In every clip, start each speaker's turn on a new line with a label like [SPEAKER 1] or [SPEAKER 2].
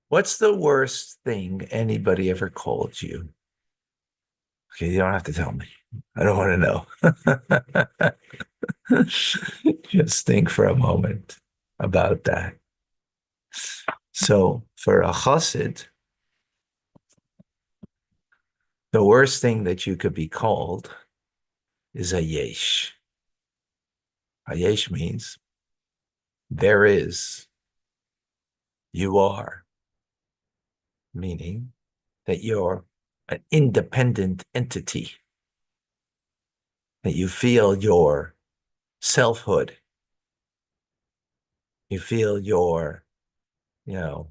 [SPEAKER 1] What's the worst thing anybody ever called you? Okay, you don't have to tell me. I don't want to know. Just think for a moment about that. So, for a chassid, the worst thing that you could be called is a yesh. A yesh means there is, you are, meaning that you're an independent entity, that you feel your selfhood, you feel your, you know,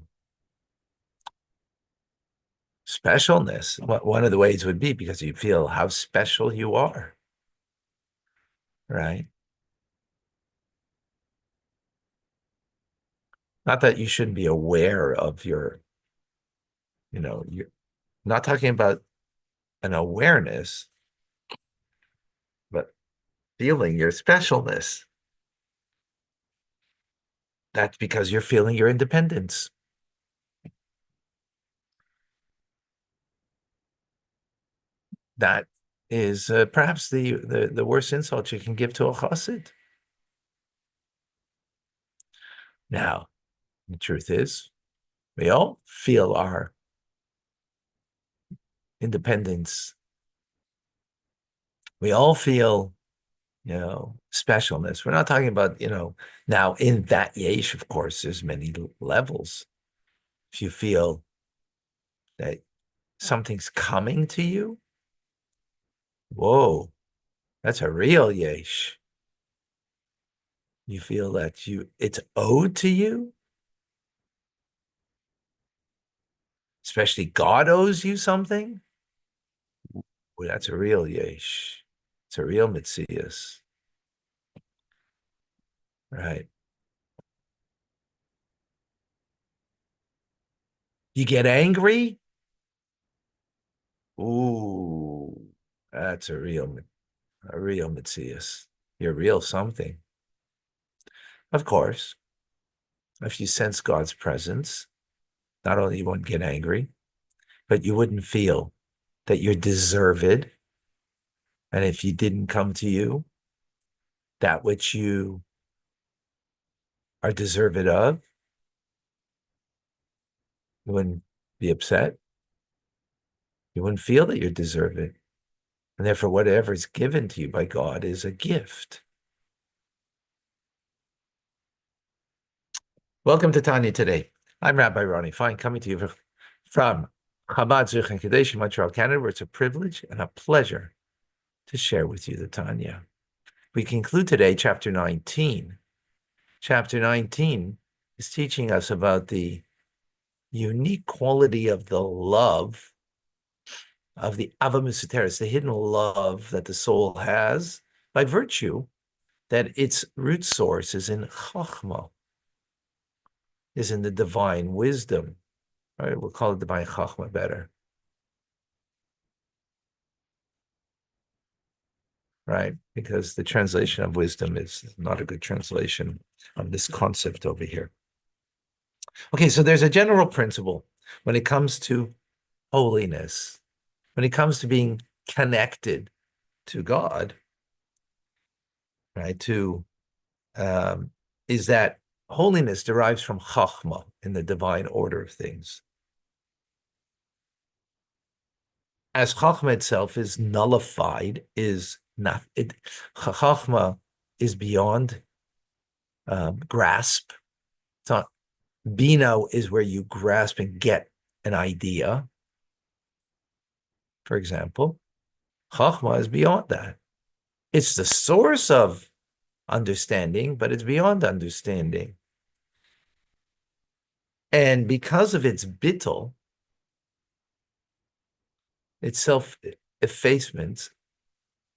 [SPEAKER 1] specialness. One of the ways would be because you feel how special you are, right? Not that you shouldn't be aware of you're not talking about an awareness, but feeling your specialness. That's because you're feeling your independence. That is perhaps the worst insult you can give to a chassid. Now, the truth is, we all feel our independence. We all feel, specialness. We're not talking about, now in that yesh, of course, there's many levels. If you feel that something's coming to you, whoa, that's a real yesh. You feel that it's owed to you, especially God owes you something. Well, that's a real yesh. It's a real mitzias, right? You get angry. Ooh, that's a real mitzias. You're real something. Of course, if you sense God's presence, not only you won't get angry, but you wouldn't feel that you're deserved. And if you didn't come to you, that which you are deserved of, you wouldn't be upset. You wouldn't feel that you're deserved. And therefore, whatever is given to you by God is a gift. Welcome to Tanya Today. I'm Rabbi Ronnie Fine, coming to you from Chabad Zurich and Kadesh in Montreal, Canada, where it's a privilege and a pleasure to share with you the Tanya. We conclude today chapter 19. Chapter 19 is teaching us about the unique quality of the love of the Ava Misoteres, the hidden love that the soul has by virtue that its root source is in Chachma, is in the divine wisdom. Right? We'll call it divine Chachma better. Right? Because the translation of wisdom is not a good translation of this concept over here. Okay, so there's a general principle when it comes to holiness, when it comes to being connected to God, right? Is that holiness derives from Chachma in the divine order of things. As Chachma itself is nullified, is not it. Chachma is beyond grasp. It's not Bina is where you grasp and get an idea. For example, Chachma is beyond that. It's the source of understanding, but it's beyond understanding. And because of its bittul, its self-effacement,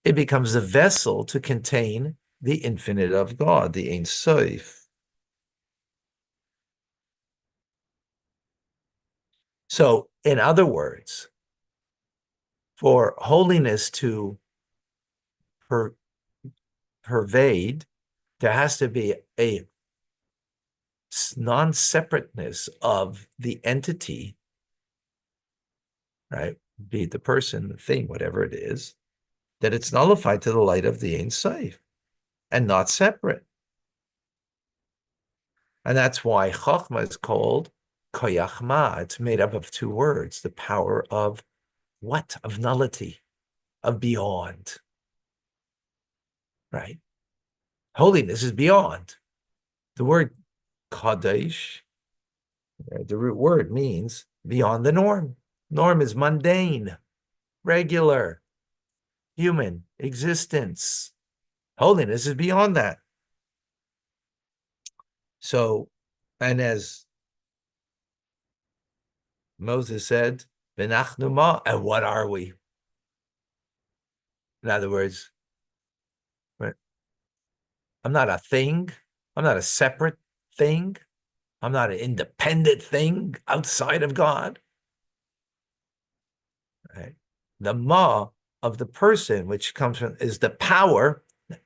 [SPEAKER 1] it becomes a vessel to contain the infinite of God, the Ein Sof. So, in other words, for holiness to pervade, there has to be a non-separateness of the entity, right? Be it the person, the thing, whatever it is, that it's nullified to the light of the Ein Sof and not separate. And that's why Chokhmah is called Koyach Ma. It's made up of two words, the power of what? Of nullity, of beyond, right? Holiness is beyond. The word Kadosh, the root word means beyond the norm. Norm is mundane, regular, human existence. Holiness is beyond that. So, and as Moses said, V'nachnu ma, and what are we? In other words, I'm not a thing. I'm not a separate thing. I'm not an independent thing outside of God. Right? The ma of the person, which comes from, is the power,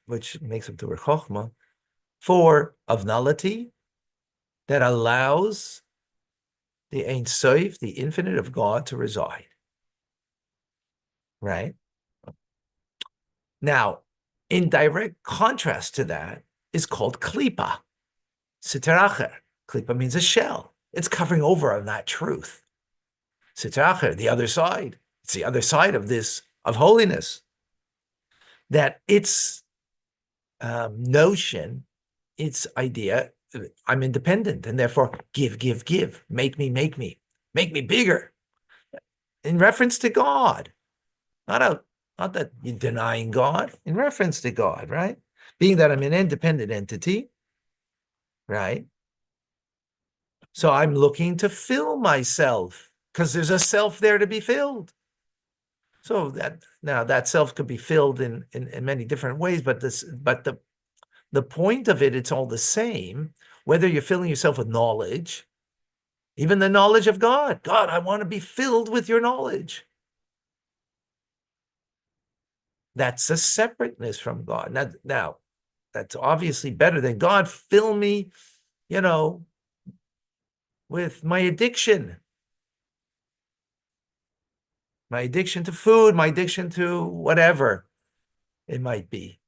[SPEAKER 1] which makes up the word chokhmah, of nullity that allows the Ein Sof, the infinite of God, to reside. Right? Now, in direct contrast to that is called klipa, siteracher. Klipa means a shell. It's covering over on that truth. Siteracher, the other side. It's the other side of this, of holiness. That its notion, its idea, I'm independent and therefore give, make me bigger. In reference to God, not that you're denying God, in reference to God, right? Being that I'm an independent entity, right? So I'm looking to fill myself because there's a self there to be filled. So that self could be filled in many different ways, but the point of it, it's all the same, whether you're filling yourself with knowledge, even the knowledge of God. God, I want to be filled with your knowledge. That's a separateness from God. Now that's obviously better than God, fill me, with my addiction to food, my addiction to whatever it might be.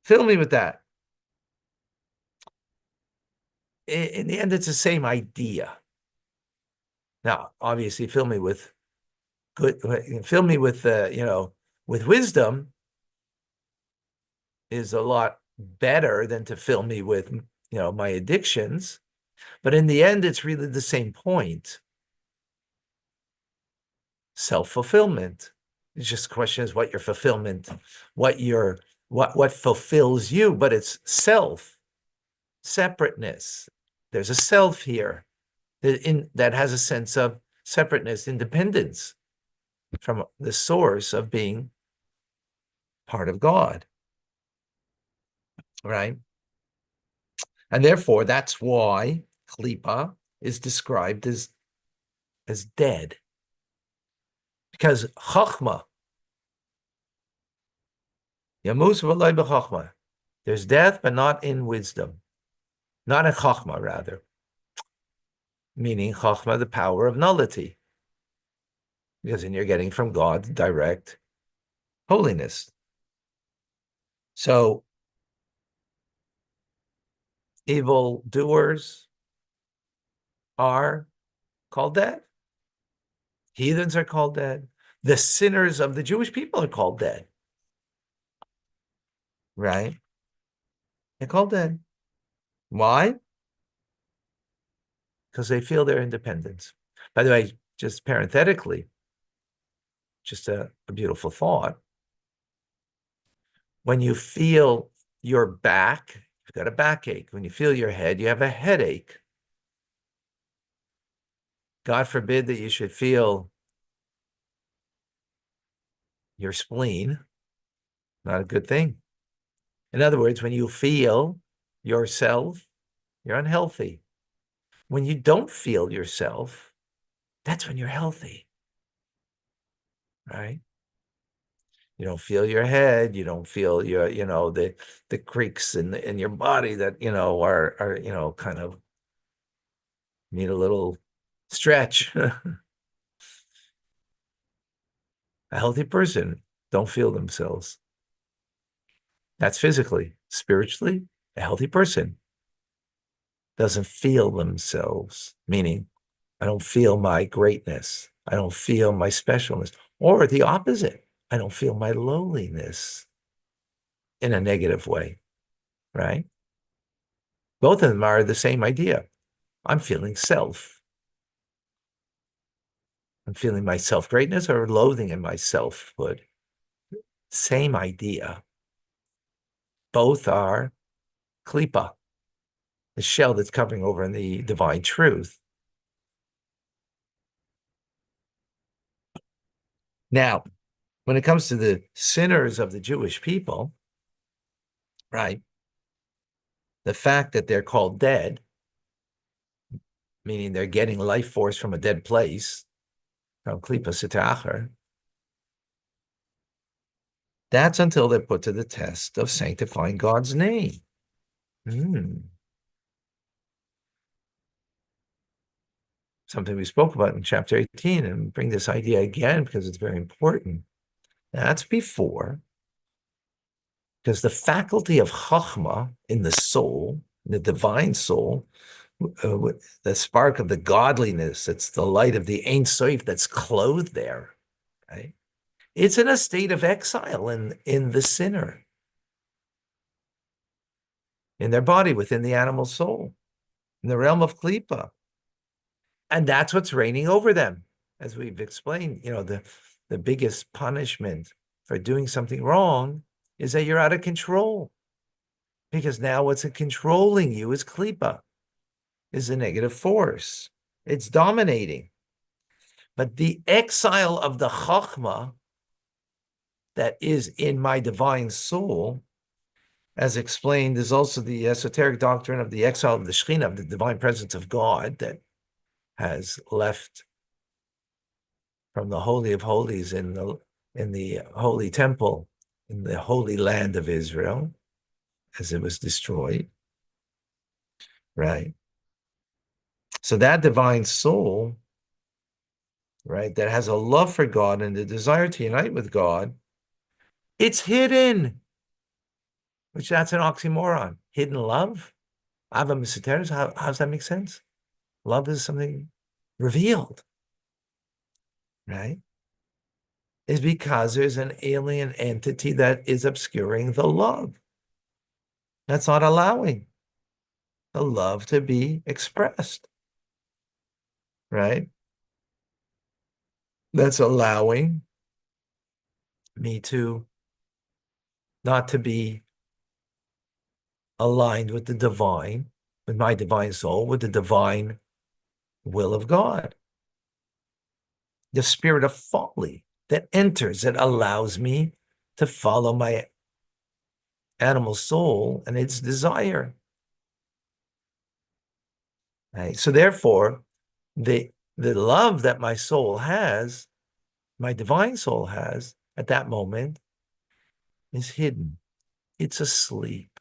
[SPEAKER 1] Fill me with that. In the end, it's the same idea. Now, obviously, fill me with with wisdom is a lot better than to fill me with, my addictions. But in the end, it's really the same point. Self-fulfillment. It's just the question is what your fulfillment, what fulfills you, but it's self, separateness. There's a self here that has a sense of separateness, independence from the source of being part of God, right? And therefore, that's why klipa is described as dead. Because chachma, yamus v'loy b'chachma, there's death, but not in wisdom, not in chachma, rather. Meaning chachma, the power of nullity. Because then you're getting from God direct holiness. So evil doers are called dead. Heathens are called dead. The sinners of the Jewish people are called dead. Right? They're called dead. Why? Because they feel their independence. By the way, just parenthetically, just a beautiful thought. When you feel your back, you've got a backache. When you feel your head, you have a headache. God forbid that you should feel your spleen. Not a good thing. In other words, when you feel yourself, you're unhealthy. When you don't feel yourself, that's when you're healthy, right? You don't feel your head. You don't feel your, the creaks in your body that, are, kind of need a little stretch. A healthy person don't feel themselves. That's physically. Spiritually, a healthy person doesn't feel themselves, meaning I don't feel my greatness. I don't feel my specialness. Or the opposite, I don't feel my lowliness in a negative way, right? Both of them are the same idea. I'm feeling self. I'm feeling my self-greatness or loathing in my selfhood. Same idea. Both are klipa, the shell that's covering over in the divine truth. Now, when it comes to the sinners of the Jewish people, right, the fact that they're called dead, meaning they're getting life force from a dead place, from klipa sitacher, that's until they're put to the test of sanctifying God's name. Something we spoke about in chapter 18, and bring this idea again because it's very important. That's before, because the faculty of chachma in the soul, in the divine soul, the spark of the godliness, it's the light of the Ein Sof that's clothed there, right? It's in a state of exile in the sinner, in their body, within the animal soul, in the realm of klipa. And that's what's reigning over them. As we've explained, the biggest punishment for doing something wrong is that you're out of control. Because now what's controlling you is klipa, is a negative force. It's dominating. But the exile of the chachma that is in my divine soul, as explained, is also the esoteric doctrine of the exile of the Shekhinah, of the divine presence of God that has left from the Holy of Holies in the Holy Temple, in the Holy Land of Israel, as it was destroyed, right? So that divine soul, right, that has a love for God and the desire to unite with God, it's hidden, which that's an oxymoron. Hidden love? Ava Miseteres, how does that make sense? Love is something revealed, right? Is because there's an alien entity that is obscuring the love. That's not allowing the love to be expressed, right? That's allowing me to not to be aligned with the divine, with my divine soul, with the divine will of God. The spirit of folly that enters, that allows me to follow my animal soul and its desire. Right? So therefore, the love that my soul has, my divine soul has at that moment is hidden. It's asleep.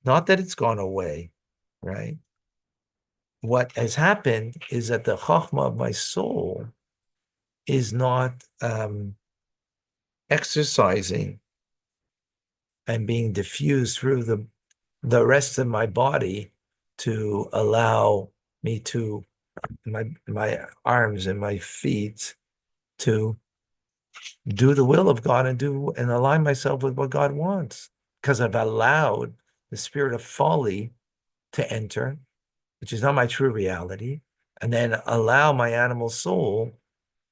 [SPEAKER 1] Not that it's gone away, right? What has happened is that the chachma of my soul is not exercising and being diffused through the rest of my body to allow me to my arms and my feet to do the will of God and align myself with what God wants, because I've allowed the spirit of folly to enter, which is not my true reality, and then allow my animal soul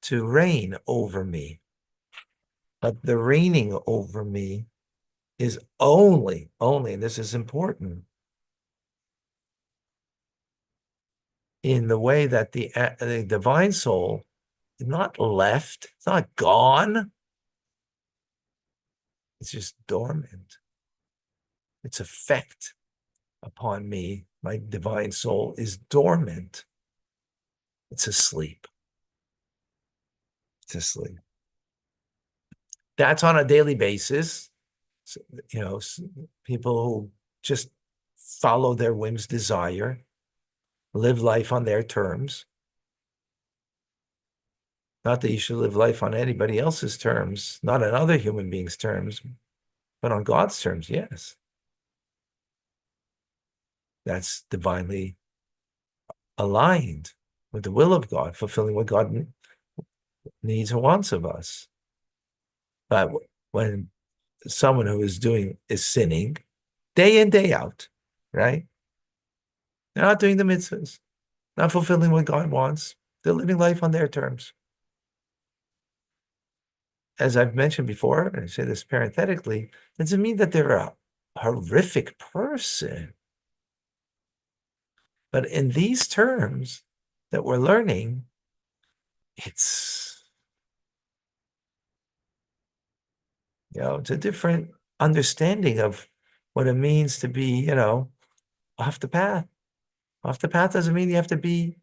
[SPEAKER 1] to reign over me. But the reigning over me is only, and this is important, in the way that the divine soul is not left, it's not gone, it's just dormant. Its effect upon me, my divine soul, is dormant. It's asleep. It's asleep. That's on a daily basis. You know, people who just follow their whims, desire, live life on their terms. Not that you should live life on anybody else's terms, not on other human beings' terms, but on God's terms, yes. That's divinely aligned with the will of God, fulfilling what God needs and wants of us. But when someone who is sinning day in, day out, right? They're not doing the mitzvahs, not fulfilling what God wants. They're living life on their terms. As I've mentioned before, and I say this parenthetically, doesn't mean that they're a horrific person. But in these terms that we're learning, it's it's a different understanding of what it means to be, off the path. Off the path doesn't mean you have to be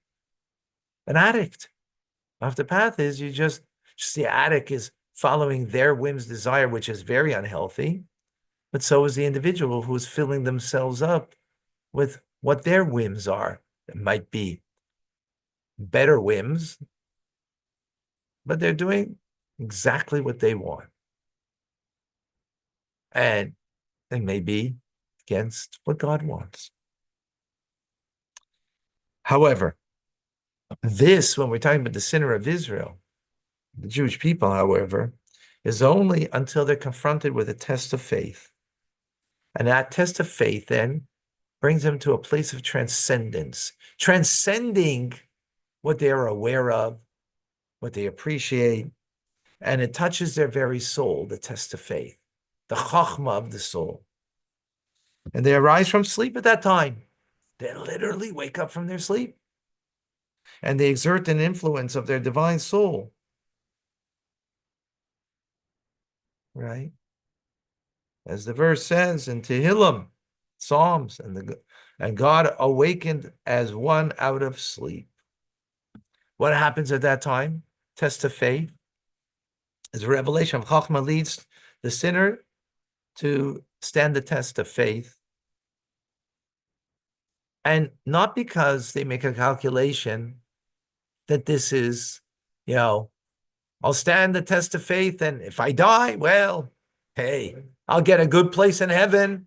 [SPEAKER 1] an addict. Off the path is you just the addict is following their whims, desire, which is very unhealthy. But so is the individual who is filling themselves up with what their whims are. It might be better whims, but they're doing exactly what they want. And it may be against what God wants. However, when we're talking about the sinner of Israel, the Jewish people, however, is only until they're confronted with a test of faith. And that test of faith then brings them to a place of transcendence, transcending what they are aware of, what they appreciate, and it touches their very soul, the test of faith, the chachma of the soul. And they arise from sleep at that time. They literally wake up from their sleep. And they exert an influence of their divine soul. Right? As the verse says in Tehillim, Psalms, and God awakened as one out of sleep. What happens at that time? Test of faith. As a revelation of Chachma leads the sinner to stand the test of faith. And not because they make a calculation that this is, I'll stand the test of faith, and if I die, well, hey, I'll get a good place in heaven.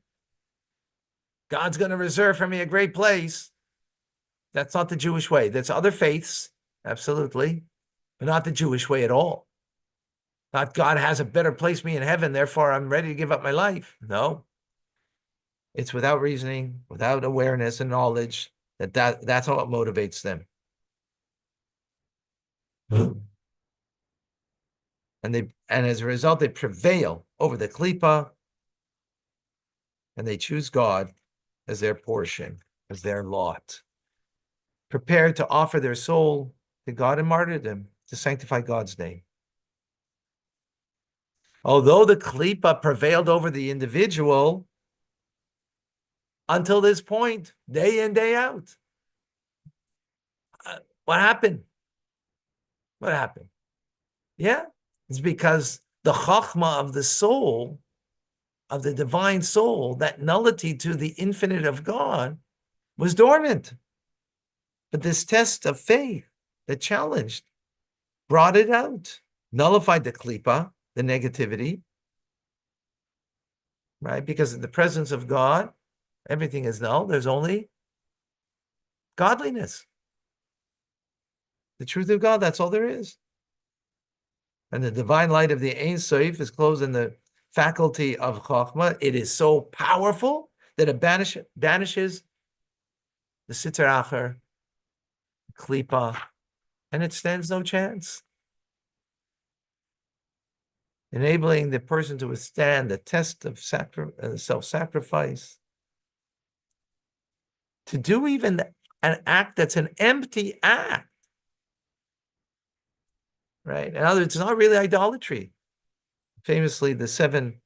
[SPEAKER 1] God's going to reserve for me a great place. That's not the Jewish way. That's other faiths, absolutely, but not the Jewish way at all. Not God has a better place for me in heaven, therefore I'm ready to give up my life. No. It's without reasoning, without awareness and knowledge, that's how it motivates them. And as a result, they prevail over the klipa, and they choose God as their portion, as their lot. Prepared to offer their soul to God in martyrdom, to sanctify God's name. Although the klipa prevailed over the individual, until this point, day in, day out. What happened? What happened? Yeah, it's because the chachma of the soul, of the divine soul, that nullity to the infinite of God, was dormant. But this test of faith that challenged brought it out, nullified the klipa, the negativity, right? Because in the presence of God, everything is null. There's only godliness. The truth of God, that's all there is. And the divine light of the Ein Sof is closed in the faculty of Chachma. It is so powerful that it banishes the Sitr Acher, Klipa, and it stands no chance. Enabling the person to withstand the test of self-sacrifice, to do even an act that's an empty act, right? In other words, it's not really idolatry. Famously, the 7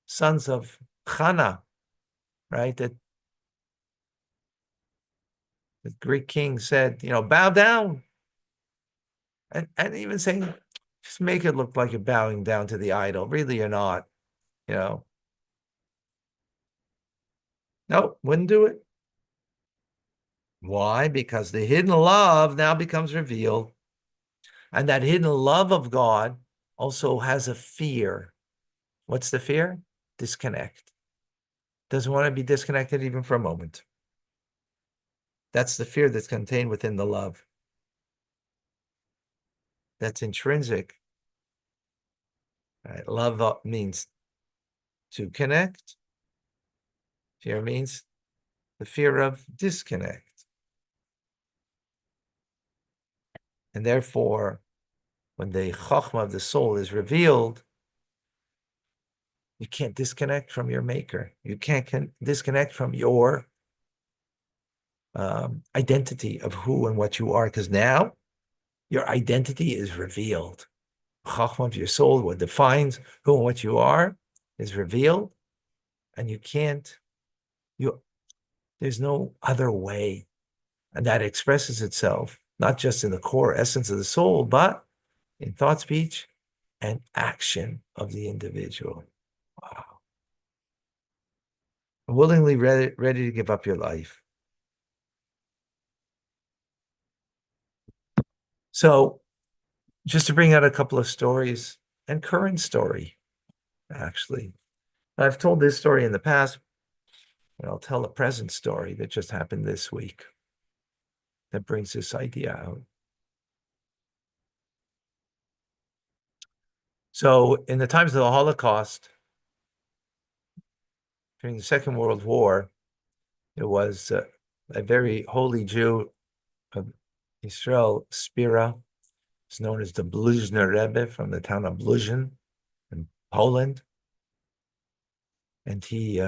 [SPEAKER 1] sons of Chana, right, that the Greek king said, bow down. And even saying, Just make it look like you're bowing down to the idol. Really, you're not, you know. Nope, wouldn't do it. Why? Because the hidden love now becomes revealed. And that hidden love of God also has a fear. What's the fear? Disconnect. Doesn't want to be disconnected even for a moment. That's the fear that's contained within the love. That's intrinsic. Right? Love means to connect. Fear means the fear of disconnect. And therefore, when the chokhmah of the soul is revealed, you can't disconnect from your maker. You can't disconnect from your identity of who and what you are, because now your identity is revealed. Chokhmah of your soul, what defines who and what you are, is revealed, and there's no other way. And that expresses itself not just in the core essence of the soul, but in thought, speech, and action of the individual. Wow. Willingly ready to give up your life. So, just to bring out a couple of stories and current story, actually. I've told this story in the past, but I'll tell a present story that just happened this week that brings this idea out. So, in the times of the Holocaust, during the Second World War, there was a very holy Jew of Israel, Spira. It's known as the Bluzhner Rebbe from the town of Bluzhin in Poland. And he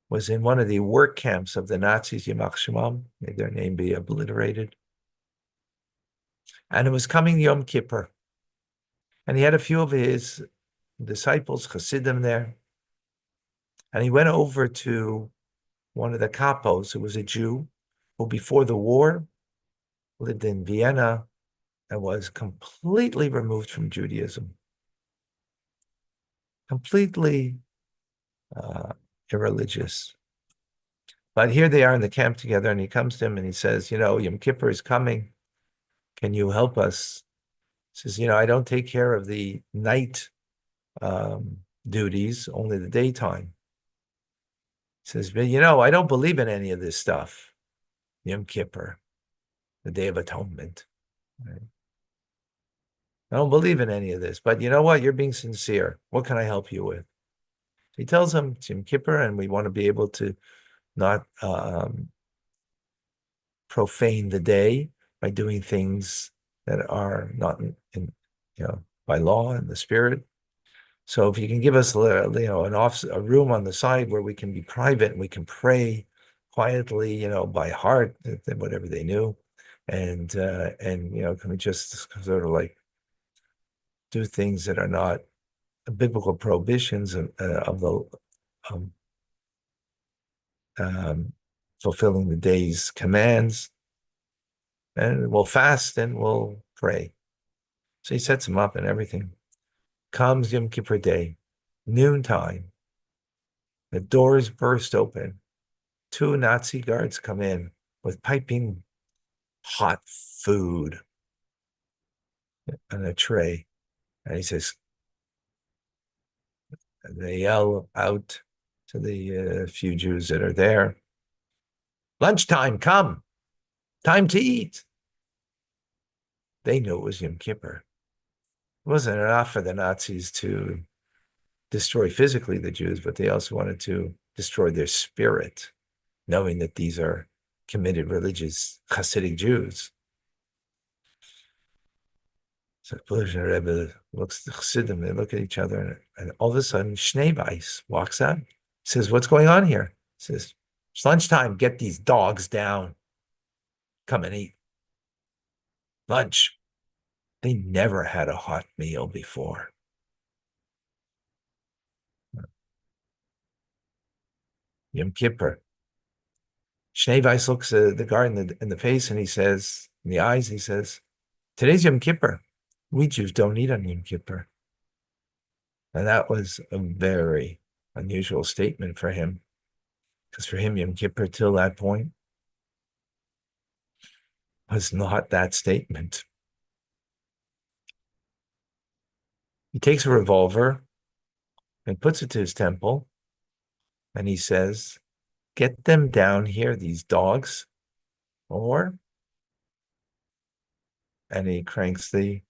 [SPEAKER 1] was in one of the work camps of the Nazis, Yamach Shemam, may their name be obliterated. And it was coming Yom Kippur. And he had a few of his disciples, Hasidim, there. And he went over to one of the capos, who was a Jew, who before the war lived in Vienna and was completely removed from Judaism. Completely irreligious. But here they are in the camp together, and he comes to him and he says, Yom Kippur is coming. Can you help us? He says, I don't take care of the night duties, only the daytime. He says, but I don't believe in any of this stuff. Yom Kippur, the Day of Atonement. Right? I don't believe in any of this, but you know what? You're being sincere. What can I help you with? He tells him it's Yom Kippur, and we want to be able to not profane the day by doing things that are not by law and the spirit. So if you can give us a room on the side where we can be private and we can pray quietly, by heart, whatever they knew, and can we just sort of like do things that are not biblical prohibitions of the fulfilling the day's commands, and we'll fast and we'll pray. So he sets him up and everything. Comes Yom Kippur Day, noontime. The doors burst open. 2 Nazi guards come in with piping hot food on a tray. And he says, they yell out to the few Jews that are there, lunchtime, come, time to eat. They knew it was Yom Kippur. It wasn't enough for the Nazis to destroy physically the Jews, but they also wanted to destroy their spirit, knowing that these are committed religious Hasidic Jews. So Bluzhner Rebbe looks at the Chassidim, they look at each other, and all of a sudden, Schneeweiss walks out. He says, what's going on here? He says, it's lunchtime, get these dogs down. Come and eat. Lunch. They never had a hot meal before. Yom Kippur. Schneeweiss looks at the guard in the face and he says, in the eyes, he says, Today's Yom Kippur. We Jews don't eat on Yom Kippur. And that was a very unusual statement for him, because for him, Yom Kippur till that point was not that statement. He takes a revolver and puts it to his temple, and he says, "Get them down here, these dogs," or, and he cranks the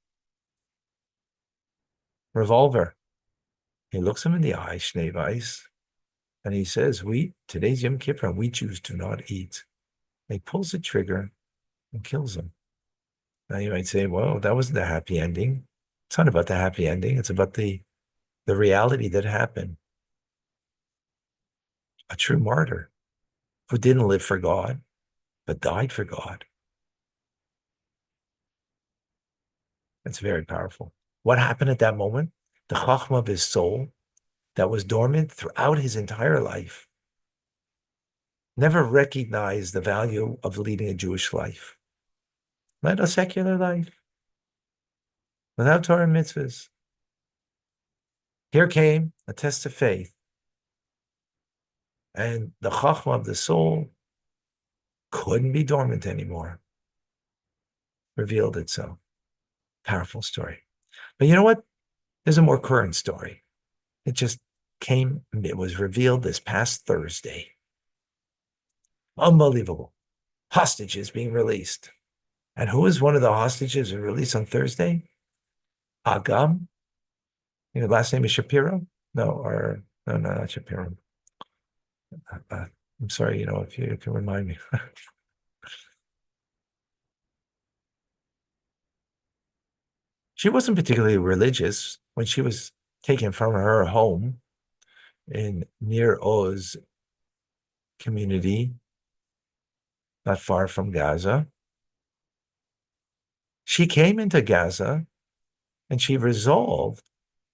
[SPEAKER 1] revolver. He looks him in the eye, Shnei Weiss, and he says, today's Yom Kippur, we Jews do not eat. And he pulls the trigger and kills him. Now you might say, well, that wasn't a happy ending. It's not about the happy ending. It's about the reality that happened. A true martyr who didn't live for God, but died for God. That's very powerful. What happened at that moment? The chachma of his soul that was dormant throughout his entire life never recognized the value of leading a Jewish life. Led a secular life without Torah and mitzvahs. Here came a test of faith. And the chachma of the soul couldn't be dormant anymore. Revealed itself. Powerful story. But you know what? There's a more current story. It was revealed this past Thursday. Unbelievable. Hostages being released. And who was one of the hostages released on Thursday? Agam. Your last name is Shapiro? No, not Shapiro. I'm sorry, if you can remind me. She wasn't particularly religious when she was taken from her home in Nir Oz community, not far from Gaza. She came into Gaza and she resolved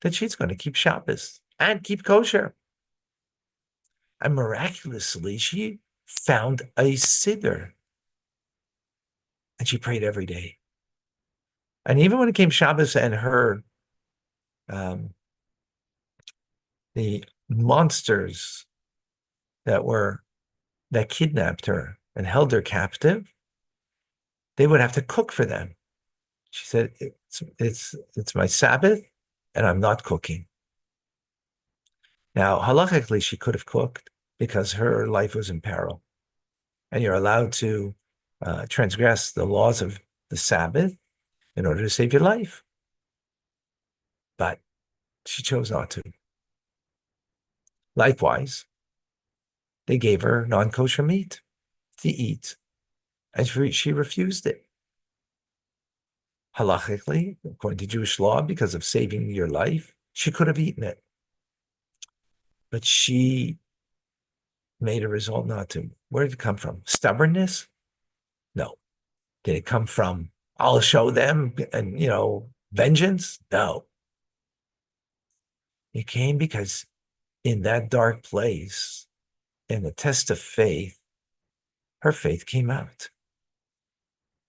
[SPEAKER 1] that she's going to keep Shabbos and keep kosher. And miraculously, she found a siddur and she prayed every day. And even when it came Shabbos and her, the monsters that kidnapped her and held her captive, they would have to cook for them. She said, it's my Sabbath and I'm not cooking. Now, halachically, she could have cooked because her life was in peril. And you're allowed to transgress the laws of the Sabbath in order to save your life. But she chose not to. Likewise, they gave her non-kosher meat to eat, and she refused it. Halachically, according to Jewish law, because of saving your life, she could have eaten it. But she made a resolve not to. Where did it come from? Stubbornness? No. Did it come from, I'll show them and, vengeance? No. It came because in that dark place, in the test of faith, her faith came out.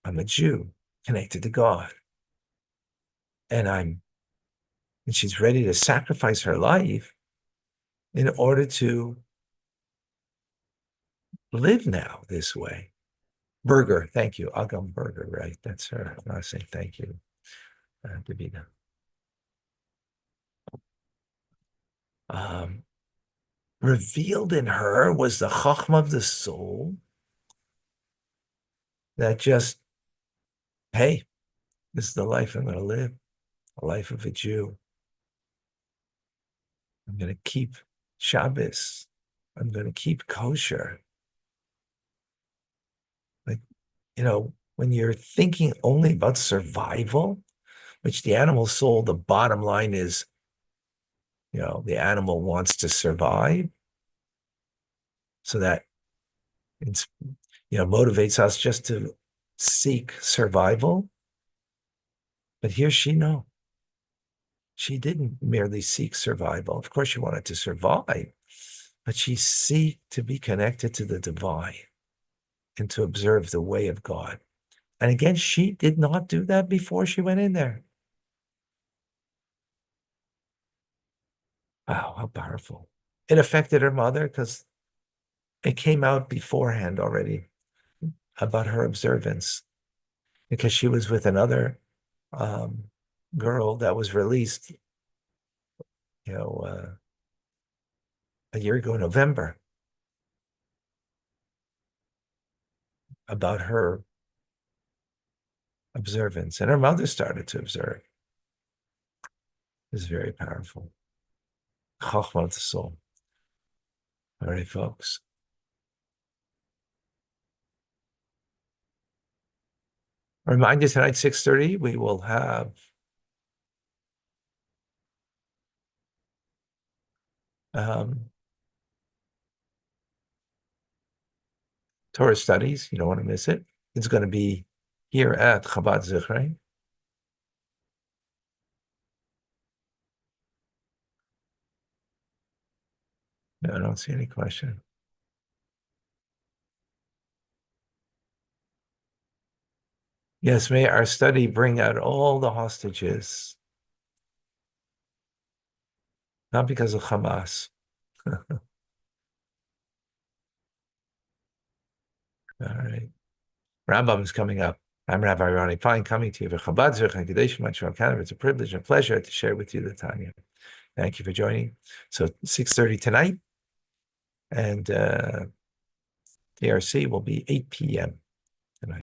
[SPEAKER 1] I'm a Jew connected to God. And she's ready to sacrifice her life in order to live now this way. Berger, thank you. Agam Berger, right? That's her. I say thank you, Davina. Revealed in her was the chachma of the soul that just, hey, this is the life I'm going to live, the life of a Jew. I'm going to keep Shabbos. I'm going to keep kosher. Like, when you're thinking only about survival, which the animal soul, the bottom line is, the animal wants to survive so that it's, motivates us just to seek survival. But here she didn't merely seek survival. Of course, she wanted to survive, but she seeked to be connected to the divine and to observe the way of God. And again, she did not do that before she went in there. Wow, how powerful. It affected her mother because it came out beforehand already about her observance because she was with another um, girl that was released, you know, a year ago, November, about her observance. And her mother started to observe. It was very powerful. Chochmah of the soul. All right, folks. Remind you tonight, 6:30, we will have Torah studies. You don't want to miss it. It's going to be here at Chabad Zichron. No, I don't see any question. Yes, may our study bring out all the hostages, not because of Hamas. All right. Rambam is coming up. I'm Rabbi Ronnie Fine, coming to you for Chabad Zichron Kadesh Montreal, Canada. It's a privilege and pleasure to share with you the Tanya. Thank you for joining. So 6:30 tonight, and DRC will be 8 p.m.